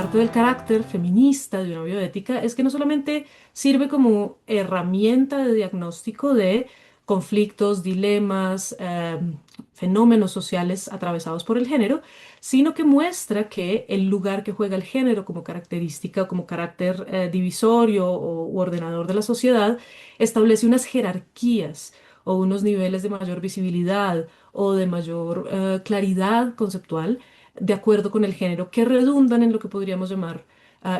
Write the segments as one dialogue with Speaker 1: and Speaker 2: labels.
Speaker 1: parte del carácter feminista de una bioética es que no solamente sirve como herramienta de diagnóstico de conflictos, dilemas, fenómenos sociales atravesados por el género, sino que muestra que el lugar que juega el género como característica, como carácter divisorio u ordenador de la sociedad, establece unas jerarquías o unos niveles de mayor visibilidad o de mayor claridad conceptual de acuerdo con el género, que redundan en lo que podríamos llamar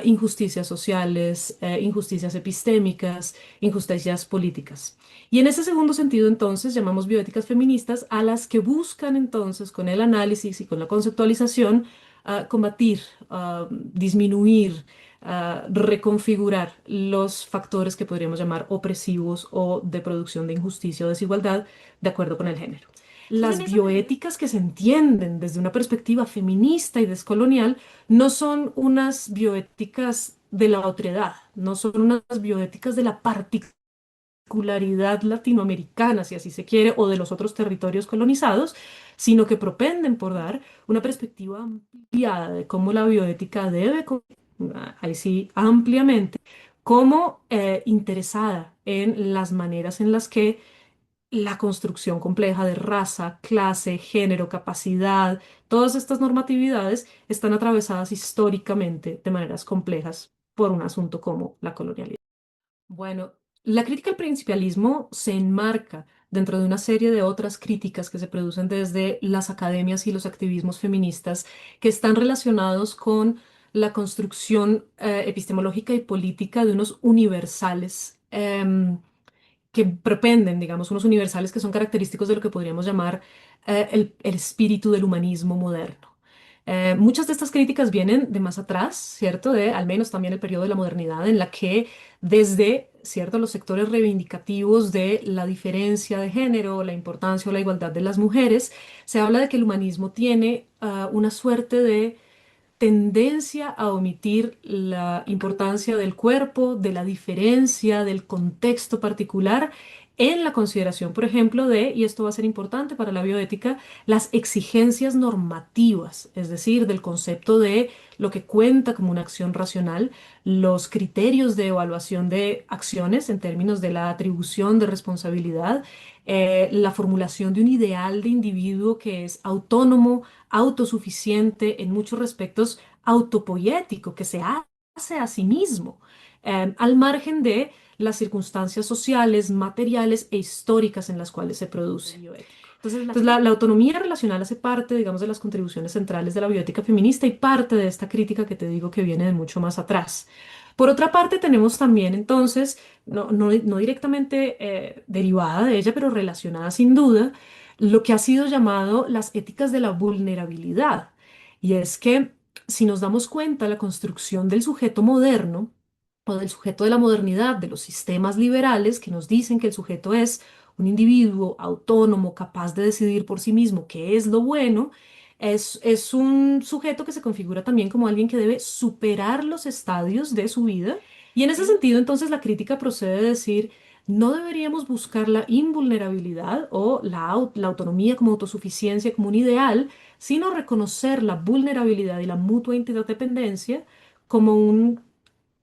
Speaker 1: injusticias sociales, injusticias epistémicas, injusticias políticas. Y en ese segundo sentido, entonces, llamamos bioéticas feministas a las que buscan entonces, con el análisis y con la conceptualización, combatir, disminuir, reconfigurar los factores que podríamos llamar opresivos o de producción de injusticia o desigualdad de acuerdo con el género.
Speaker 2: Entonces, en
Speaker 1: Las
Speaker 2: esa medida,
Speaker 1: bioéticas que se entienden desde una perspectiva feminista y descolonial no son unas bioéticas de la otredad, no son unas bioéticas de la particularidad latinoamericana, si así se quiere, o de los otros territorios colonizados, sino que propenden por dar una perspectiva ampliada de cómo la bioética debe, ahí sí, ampliamente, como interesada en las maneras en las que la construcción compleja de raza, clase, género, capacidad, todas estas normatividades están atravesadas históricamente de maneras complejas por un asunto como la colonialidad. Bueno, la crítica al principalismo se enmarca dentro de una serie de otras críticas que se producen desde las academias y los activismos feministas que están relacionados con la construcción epistemológica y política de unos universales que propenden, digamos, unos universales que son característicos de lo que podríamos llamar el espíritu del humanismo moderno. Muchas de estas críticas vienen de más atrás, ¿cierto? De al menos también el periodo de la modernidad, en la que desde, ¿cierto?, los sectores reivindicativos de la diferencia de género, la importancia o la igualdad de las mujeres, se habla de que el humanismo tiene una suerte de tendencia a omitir la importancia del cuerpo, de la diferencia, del contexto particular en la consideración, por ejemplo, de, y esto va a ser importante para la bioética, las exigencias normativas, es decir, del concepto de lo que cuenta como una acción racional, los criterios de evaluación de acciones en términos de la atribución de responsabilidad, la formulación de un ideal de individuo que es autónomo, autosuficiente, en muchos respectos autopoyético, que se hace a sí mismo, al margen de las circunstancias sociales, materiales e históricas en las cuales se produce.
Speaker 2: entonces la
Speaker 1: Entonces, la autonomía relacional hace parte, digamos, de las contribuciones centrales de la bioética feminista y parte de esta crítica que te digo que viene de mucho más atrás. Por otra parte, tenemos también entonces, no directamente derivada de ella, pero relacionada sin duda, lo que ha sido llamado las éticas de la vulnerabilidad. Y es que si nos damos cuenta, la construcción del sujeto moderno o del sujeto de la modernidad, de los sistemas liberales que nos dicen que el sujeto es un individuo autónomo, capaz de decidir por sí mismo qué es lo bueno, es un sujeto que se configura también como alguien que debe superar los estadios de su vida. Y en ese
Speaker 2: ¿sí?
Speaker 1: sentido, entonces, la crítica procede de decir, no deberíamos buscar la invulnerabilidad o la autonomía como autosuficiencia como un ideal, sino reconocer la vulnerabilidad y la mutua interdependencia como un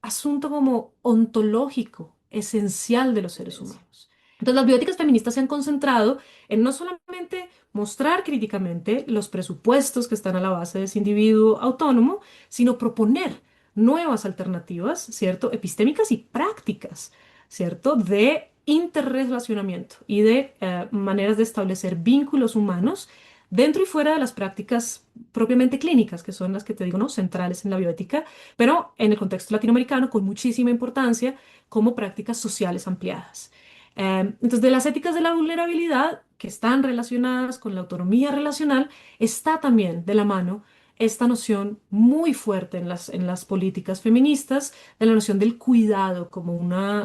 Speaker 1: asunto como ontológico, esencial de los seres humanos. Entonces, las bioéticas feministas se han concentrado en no solamente mostrar críticamente los presupuestos que están a la base de ese individuo autónomo, sino proponer nuevas alternativas, ¿cierto? Epistémicas y prácticas, ¿cierto? De interrelacionamiento y de maneras de establecer vínculos humanos dentro y fuera de las prácticas propiamente clínicas, que son las que te digo, ¿no? Centrales en la bioética, pero en el contexto latinoamericano con muchísima importancia como prácticas sociales ampliadas. Entonces, de las éticas de la vulnerabilidad, que están relacionadas con la autonomía relacional, está también de la mano esta noción muy fuerte en las políticas feministas de la noción del cuidado como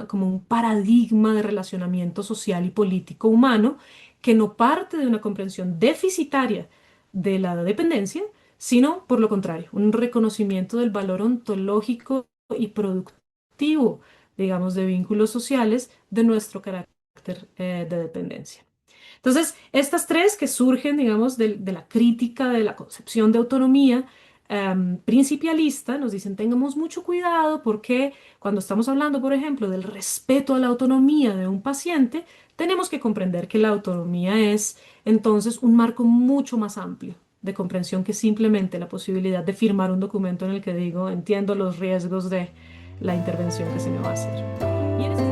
Speaker 1: como un paradigma de relacionamiento social y político humano que no parte de una comprensión deficitaria de la dependencia, sino por lo contrario, un reconocimiento del valor ontológico y productivo, digamos, de vínculos sociales de nuestro carácter de dependencia. Entonces, estas tres que surgen, digamos, de la crítica, de la concepción de autonomía, principialista, nos dicen tengamos mucho cuidado porque cuando estamos hablando, por ejemplo, del respeto a la autonomía de un paciente, tenemos que comprender que la autonomía es entonces un marco mucho más amplio de comprensión que simplemente la posibilidad de firmar un documento en el que digo entiendo los riesgos de la intervención que se me va a hacer. Y en ese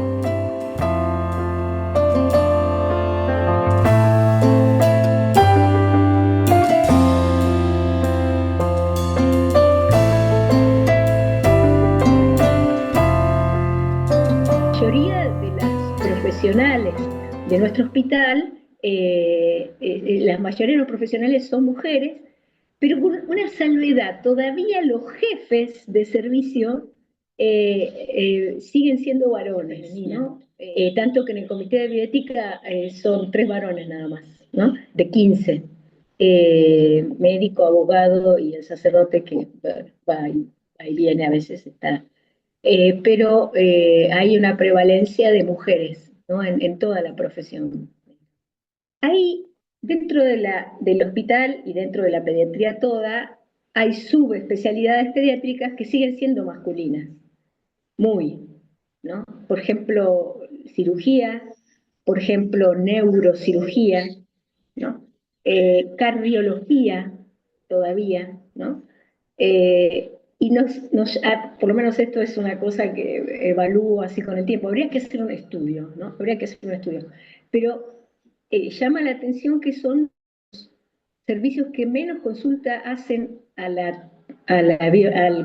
Speaker 2: mayoría de las profesionales de nuestro hospital, la mayoría de los profesionales son mujeres, pero con una salvedad, todavía los jefes de servicio siguen siendo varones, ¿no? Tanto que en el comité de bioética son 3 varones nada más, ¿no? De 15. Médico, abogado y el sacerdote que bueno, va y viene, a veces está pero hay una prevalencia de mujeres, ¿no? En toda la profesión. Hay, dentro del hospital y dentro de la pediatría toda, hay subespecialidades pediátricas que siguen siendo masculinas, muy, ¿no? Por ejemplo, cirugía, por ejemplo, neurocirugía, ¿no? Cardiología todavía, ¿no? Y por lo menos esto es una cosa que evalúo así con el tiempo. Habría que hacer un estudio, ¿no? Habría que hacer un estudio. Pero llama la atención que son servicios que menos consulta hacen al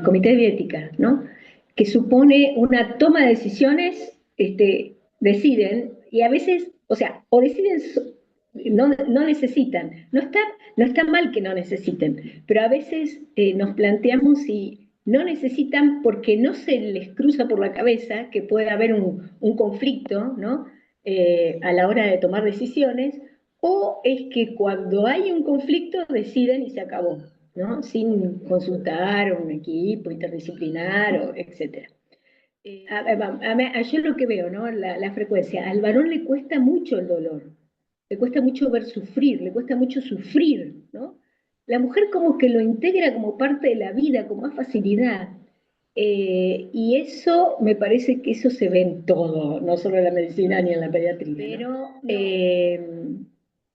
Speaker 2: comité de bioética, ¿no? Que supone una toma de decisiones, deciden, y a veces, o sea, o deciden, no necesitan, no está mal que no necesiten, pero a veces nos planteamos si no necesitan porque no se les cruza por la cabeza que puede haber un conflicto, ¿no? A la hora de tomar decisiones, o es que cuando hay un conflicto deciden y se acabó, ¿no? Sin consultar a un equipo interdisciplinar, etc. Yo lo que veo, ¿no? La frecuencia, al varón le cuesta mucho el dolor, le cuesta mucho ver sufrir, le cuesta mucho sufrir, ¿no? La mujer como que lo integra como parte de la vida con más facilidad. Y eso, me parece que eso se ve en todo, no solo en la medicina ni en la pediatría, pero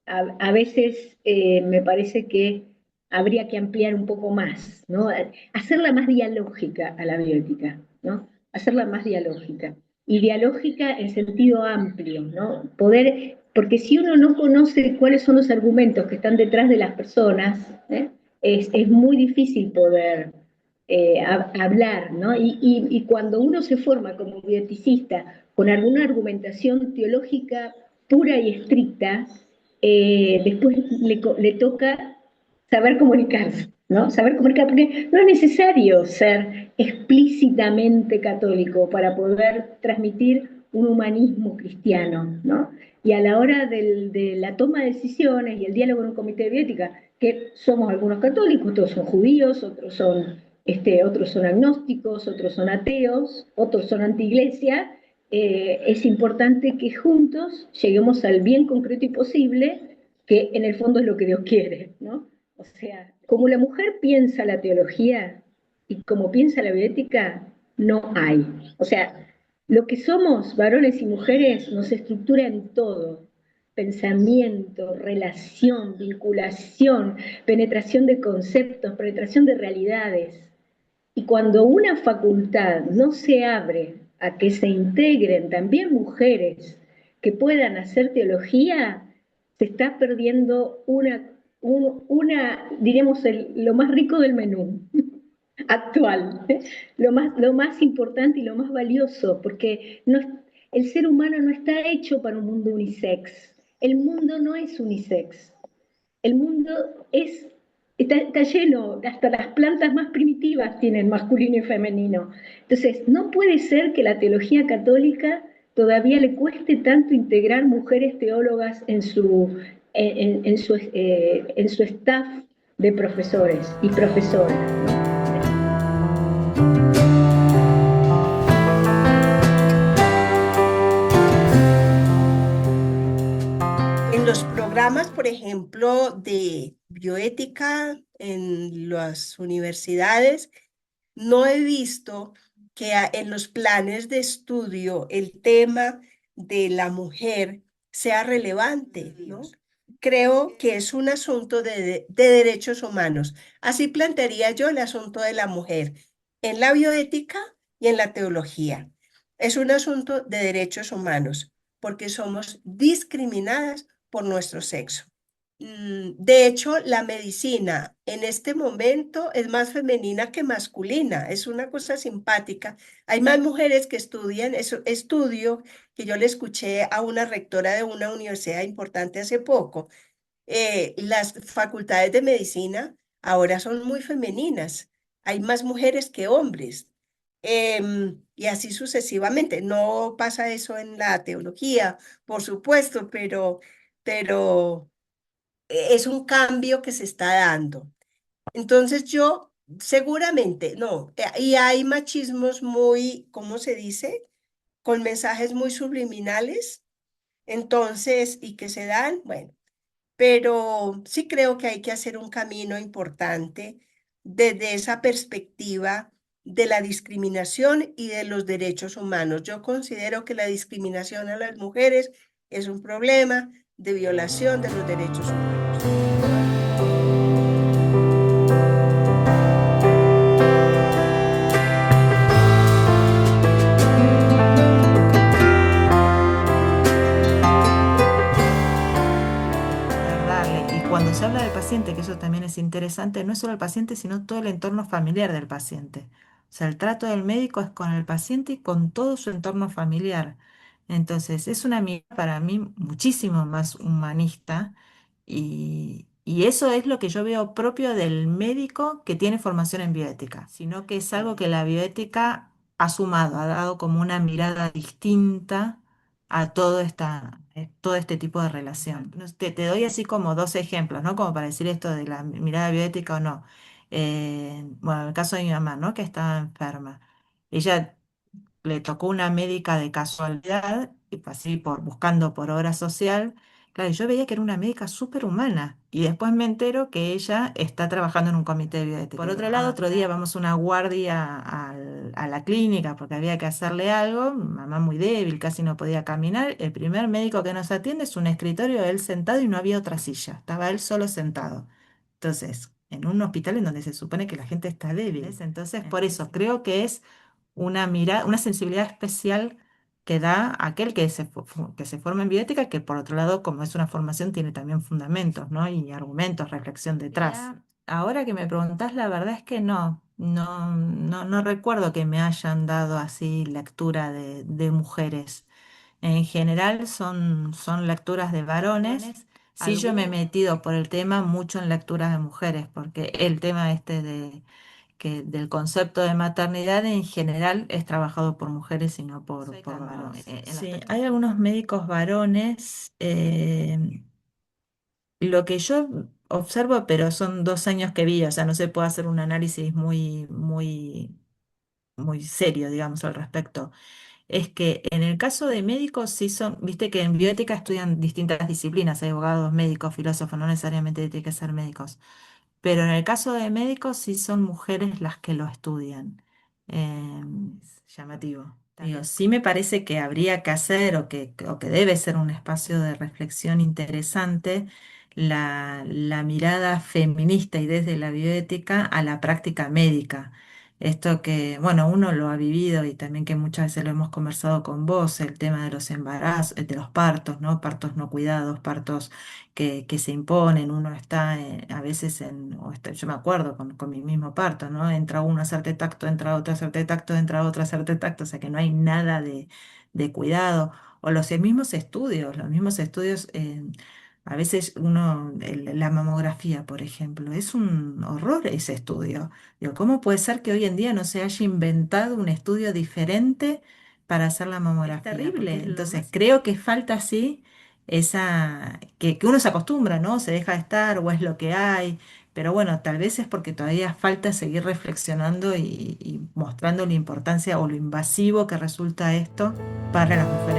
Speaker 2: a veces me parece que habría que ampliar un poco más, ¿no? Hacerla más dialógica a la bioética, ¿no? Hacerla más dialógica. Y dialógica en sentido amplio, ¿no? Porque si uno no conoce cuáles son los argumentos que están detrás de las personas, es muy difícil poder hablar, ¿no? Y cuando uno se forma como bioeticista con alguna argumentación teológica pura y estricta, después le toca saber comunicarse, ¿no? Saber comunicar, porque no es necesario ser explícitamente católico para poder transmitir un humanismo cristiano, ¿no? Y a la hora de la toma de decisiones y el diálogo en un comité de bioética, que somos algunos católicos, otros son judíos, otros son agnósticos, otros son ateos, otros son anti-iglesia, es importante que juntos lleguemos al bien concreto y posible, que en el fondo es lo que Dios quiere, ¿no? O sea, como la mujer piensa la teología y como piensa la bioética, no hay. O sea, lo que somos, varones y mujeres, nos estructura en todo. Pensamiento, relación, vinculación, penetración de conceptos, penetración de realidades. Y cuando una facultad no se abre a que se integren también mujeres que puedan hacer teología, se está perdiendo diríamos, lo más rico del menú actual, ¿eh? Lo más importante y lo más valioso, porque el ser humano no está hecho para un mundo unisex. El mundo no es unisex. El mundo está lleno, hasta las plantas más primitivas tienen masculino y femenino. Entonces, no puede ser que la teología católica todavía le cueste tanto integrar mujeres teólogas en su staff de profesores y profesoras, ¿no?
Speaker 3: En los programas ramas, por ejemplo, de bioética en las universidades, no he visto que en los planes de estudio el tema de la mujer sea relevante, ¿no? Creo que es un asunto de derechos humanos. Así plantearía yo el asunto de la mujer en la bioética y en la teología. Es un asunto de derechos humanos porque somos discriminadas por nuestro sexo. De hecho, la medicina en este momento es más femenina que masculina. Es una cosa simpática. Hay más mujeres que estudian. Eso estudio que yo le escuché a una rectora de una universidad importante hace poco. Las facultades de medicina ahora son muy femeninas. Hay más mujeres que hombres. Y así sucesivamente. No pasa eso en la teología, por supuesto, pero es un cambio que se está dando. Entonces yo seguramente, no, y hay machismos muy, ¿cómo se dice? Con mensajes muy subliminales, entonces, y que se dan, bueno, pero sí creo que hay que hacer un camino importante desde esa perspectiva de la discriminación y de los derechos humanos. Yo considero que la discriminación a las mujeres es un problema de violación de los derechos humanos.
Speaker 4: Darle. Y cuando se habla del paciente, que eso también es interesante, no es solo el paciente, sino todo el entorno familiar del paciente. O sea, el trato del médico es con el paciente y con todo su entorno familiar. Entonces, es una mirada para mí muchísimo más humanista y eso es lo que yo veo propio del médico que tiene formación en bioética, sino que es algo que la bioética ha sumado, ha dado como una mirada distinta a todo este tipo de relación. Te doy así como dos ejemplos, ¿no? Como para decir esto de la mirada bioética o no. Bueno, el caso de mi mamá, ¿no? Que estaba enferma. Ella le tocó una médica de casualidad, y así buscando por obra social. Claro, y yo veía que era una médica súper humana. Y después me entero que ella está trabajando en un comité de bioética. Por otro lado, otro día vamos una guardia a la clínica porque había que hacerle algo. Mi mamá muy débil, casi no podía caminar. El primer médico que nos atiende es un escritorio, él sentado y no había otra silla. Estaba él solo sentado. Entonces, en un hospital en donde se supone que la gente está débil. ¿Ves? Entonces, por eso creo que es una mirada, una sensibilidad especial que da aquel que se forma en bioética, que por otro lado, como es una formación, tiene también fundamentos, ¿no? Y argumentos, reflexión detrás. Ahora que me preguntás, la verdad es que no recuerdo que me hayan dado así lectura de mujeres. En general son lecturas de varones. Sí, yo me he metido por el tema mucho en lecturas de mujeres, porque el tema este del concepto de maternidad en general es trabajado por mujeres y no por varones. Sí, hay algunos médicos varones. Lo que yo observo, pero son 2 años que vi, o sea, no se puede hacer un análisis muy serio, digamos, al respecto. Es que en el caso de médicos, sí son, viste que en bioética estudian distintas disciplinas, hay abogados, médicos, filósofos, no necesariamente tienen que ser médicos. Pero en el caso de médicos sí son mujeres las que lo estudian. Es llamativo. Digo, sí me parece que habría que hacer o que debe ser un espacio de reflexión interesante la mirada feminista y desde la bioética a la práctica médica. Esto que, bueno, uno lo ha vivido y también que muchas veces lo hemos conversado con vos, el tema de los embarazos, de los partos, ¿no? Partos no cuidados, partos que se imponen, uno está a veces yo me acuerdo con mi mismo parto, ¿no? Entra uno a hacerte tacto, entra otro a hacerte tacto, entra otro a hacerte tacto, o sea que no hay nada de cuidado. O los mismos estudios, a veces la mamografía, por ejemplo, es un horror ese estudio. Digo, ¿cómo puede ser que hoy en día no se haya inventado un estudio diferente para hacer la mamografía? Es terrible. Entonces, creo que falta así que uno se acostumbra, ¿no? Se deja de estar o es lo que hay, pero bueno, tal vez es porque todavía falta seguir reflexionando y mostrando la importancia o lo invasivo que resulta esto para las mujeres.